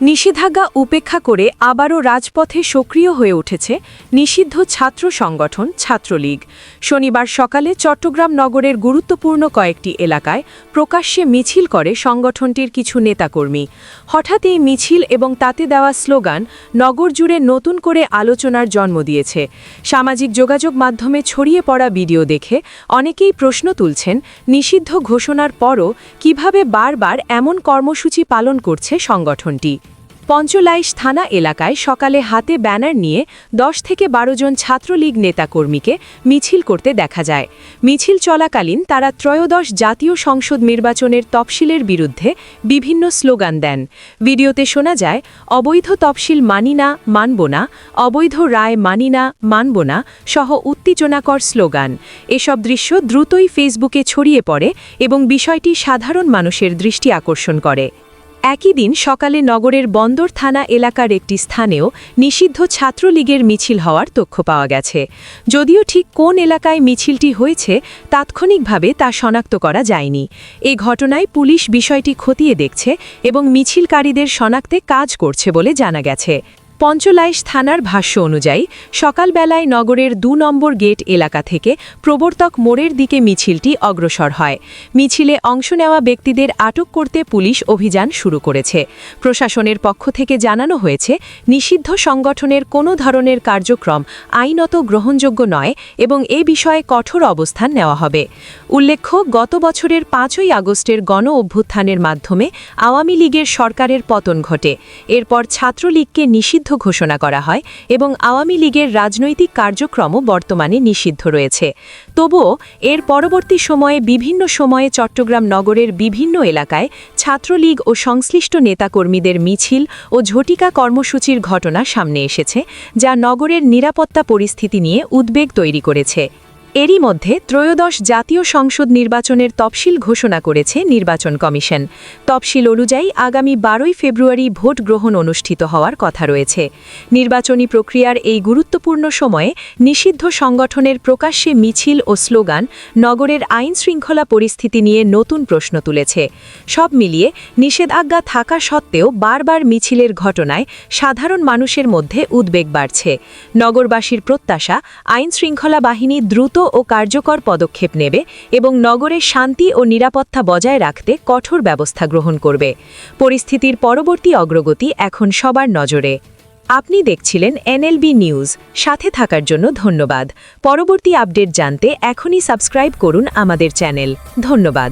নিষেধাজ্ঞা উপেক্ষা করে আবারও রাজপথে সক্রিয় হয়ে উঠেছে নিষিদ্ধ ছাত্র সংগঠন ছাত্রলীগ। শনিবার সকালে চট্টগ্রাম নগরের গুরুত্বপূর্ণ কয়েকটি এলাকায় প্রকাশ্যে মিছিল করে সংগঠনটির কিছু নেতাকর্মী। হঠাৎ এই মিছিল এবং তাতে দেওয়া স্লোগান নগর জুড়ে নতুন করে আলোচনার জন্ম দিয়েছে। সামাজিক যোগাযোগ মাধ্যমে ছড়িয়ে পড়া ভিডিও দেখে অনেকেই প্রশ্ন তুলছেন, নিষিদ্ধ ঘোষণার পরও কিভাবে বারবার এমন কর্মসূচি পালন করছে সংগঠনটি। পঞ্চলাইশ থানা এলাকায় সকালে হাতে ব্যানার নিয়ে 10 থেকে 12 জন ছাত্রলীগ নেতাকর্মীকে মিছিল করতে দেখা যায়। মিছিল চলাকালীন তারা ত্রয়োদশ জাতীয় সংসদ নির্বাচনের তফসিলের বিরুদ্ধে বিভিন্ন স্লোগান দেন। ভিডিওতে শোনা যায়, অবৈধ তফসিল মানি না, মানব না, অবৈধ রায় মানি না, মানব না সহ উত্তেজনাকর স্লোগান। এসব দৃশ্য দ্রুতই ফেসবুকে ছড়িয়ে পড়ে এবং বিষয়টি সাধারণ মানুষের দৃষ্টি আকর্ষণ করে। একই দিন সকালে নগরের বন্দর থানা এলাকার একটি স্থানেও নিষিদ্ধ ছাত্রলীগের মিছিল হওয়ার তথ্য পাওয়া গেছে। যদিও ঠিক কোন এলাকায় মিছিলটি হয়েছে তাৎক্ষণিকভাবে তা শনাক্ত করা যায়নি। এই ঘটনায় পুলিশ বিষয়টি খতিয়ে দেখছে এবং মিছিলকারীদের শনাক্তে কাজ করছে বলে জানা গেছে। পঞ্চলাইশ থানার ভাষ্য অনুযায়ী সকালবেলায় নগরের 2 নম্বর গেট এলাকা থেকে প্রবর্তক মোড়ের দিকে মিছিলটি অগ্রসর হয়। মিছিলে অংশ নেওয়া ব্যক্তিদের আটক করতে পুলিশ অভিযান শুরু করেছে। প্রশাসনের পক্ষ থেকে জানানো হয়েছে, নিষিদ্ধ সংগঠনের কোনো ধরনের কার্যক্রম আইনত গ্রহণযোগ্য নয় এবং এ বিষয়ে কঠোর অবস্থান নেওয়া হবে। উল্লেখ্য, গত বছরের 5ই আগস্টের গণ অভ্যুত্থানের মাধ্যমে আওয়ামী লীগের সরকারের পতন ঘটে। এরপর ছাত্রলীগকে নিষিদ্ধ ঘোষণা করা হয় এবং আওয়ামী লীগের রাজনৈতিক কার্যক্রমও বর্তমানে নিষিদ্ধ রয়েছে। তবুও এর পরবর্তী সময়ে বিভিন্ন সময়ে চট্টগ্রাম নগরের বিভিন্ন এলাকায় ছাত্রলীগ ও সংশ্লিষ্ট নেতাকর্মীদের মিছিল ও ঝটিকা কর্মসূচির ঘটনা সামনে এসেছে, যা নগরের নিরাপত্তা পরিস্থিতি নিয়ে উদ্বেগ তৈরি করেছে। এরই মধ্যে ত্রয়োদশ জাতীয় সংসদ নির্বাচনের তফসিল ঘোষণা করেছে নির্বাচন কমিশন। তফসিল অনুযায়ী আগামী 12ই ফেব্রুয়ারি ভোট গ্রহণ অনুষ্ঠিত হওয়ার কথা রয়েছে। নির্বাচনী প্রক্রিয়ার এই গুরুত্বপূর্ণ সময়ে নিষিদ্ধ সংগঠনের প্রকাশ্যে মিছিল ও স্লোগান নগরের আইন শৃঙ্খলা পরিস্থিতি নিয়ে নতুন প্রশ্ন তুলেছে। সব মিলিয়ে নিষেধাজ্ঞা থাকা সত্ত্বেও বারবার মিছিলের ঘটনায় সাধারণ মানুষের মধ্যে উদ্বেগ বাড়ছে। নগরবাসীর প্রত্যাশা, আইন শৃঙ্খলা বাহিনী দ্রুত ও কার্যকর পদক্ষেপ নেবে এবং নগরের শান্তি ও নিরাপত্তা বজায় রাখতে কঠোর ব্যবস্থা গ্রহণ করবে। পরিস্থিতির পরবর্তী অগ্রগতি এখন সবার নজরে। আপনি দেখছিলেন এনএলবি নিউজ। সাথে থাকার জন্য ধন্যবাদ। পরবর্তী আপডেট জানতে এখনই সাবস্ক্রাইব করুন আমাদের চ্যানেল। ধন্যবাদ।